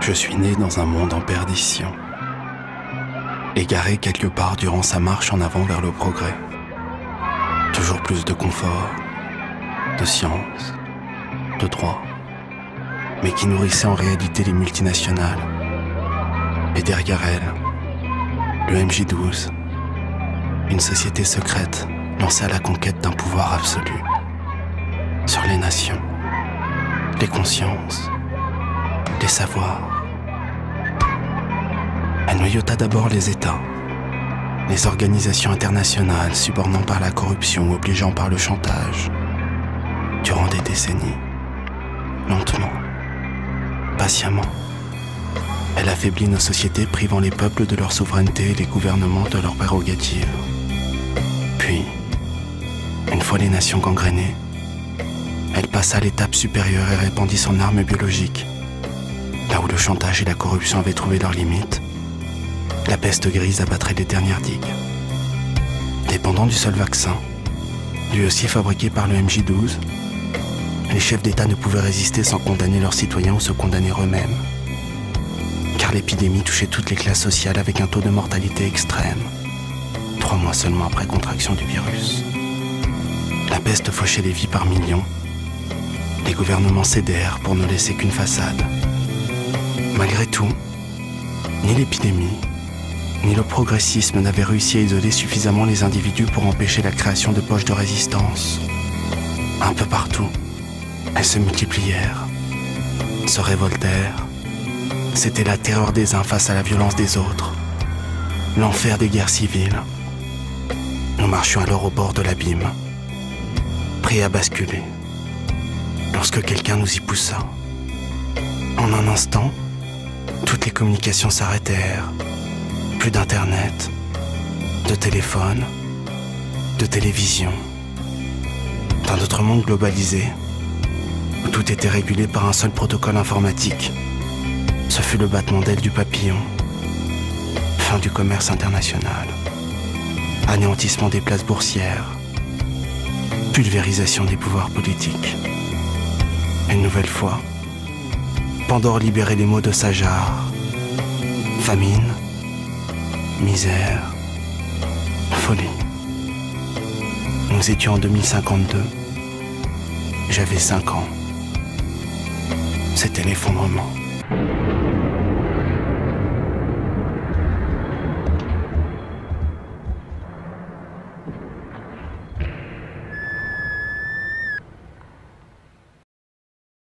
Je suis né dans un monde en perdition, égaré quelque part durant sa marche en avant vers le progrès. Toujours plus de confort, de science, de droit, mais qui nourrissait en réalité les multinationales. Et derrière elles, le MJ12, une société secrète lancée à la conquête d'un pouvoir absolu sur les nations, les consciences, les savoirs. Elle noyautta d'abord les États, les organisations internationales subornant par la corruption ou obligeant par le chantage. Durant des décennies, lentement, patiemment, elle affaiblit nos sociétés, privant les peuples de leur souveraineté et les gouvernements de leurs prérogatives. Puis, une fois les nations gangrénées, elle passa à l'étape supérieure et répandit son arme biologique. Là où le chantage et la corruption avaient trouvé leurs limites, la peste grise abattrait les dernières digues. Dépendant du seul vaccin, lui aussi fabriqué par le MJ12, les chefs d'État ne pouvaient résister sans condamner leurs citoyens ou se condamner eux-mêmes. Car l'épidémie touchait toutes les classes sociales avec un taux de mortalité extrême, 3 mois seulement après contraction du virus. La peste fauchait les vies par millions. Les gouvernements cédèrent pour ne laisser qu'une façade. Malgré tout, ni l'épidémie, ni le progressisme n'avaient réussi à isoler suffisamment les individus pour empêcher la création de poches de résistance. Un peu partout, elles se multiplièrent, se révoltèrent. C'était la terreur des uns face à la violence des autres, l'enfer des guerres civiles. Nous marchions alors au bord de l'abîme, prêts à basculer, lorsque quelqu'un nous y poussa. En un instant, toutes les communications s'arrêtèrent. Plus d'internet, de téléphone, de télévision. D'un autre monde globalisé, où tout était régulé par un seul protocole informatique. Ce fut le battement d'ailes du papillon. Fin du commerce international. Anéantissement des places boursières. Pulvérisation des pouvoirs politiques. Une nouvelle fois, Pandore libérait les mots de sa jarre. Famine, misère, folie. Nous étions en 2052. J'avais 5 ans. C'était l'effondrement.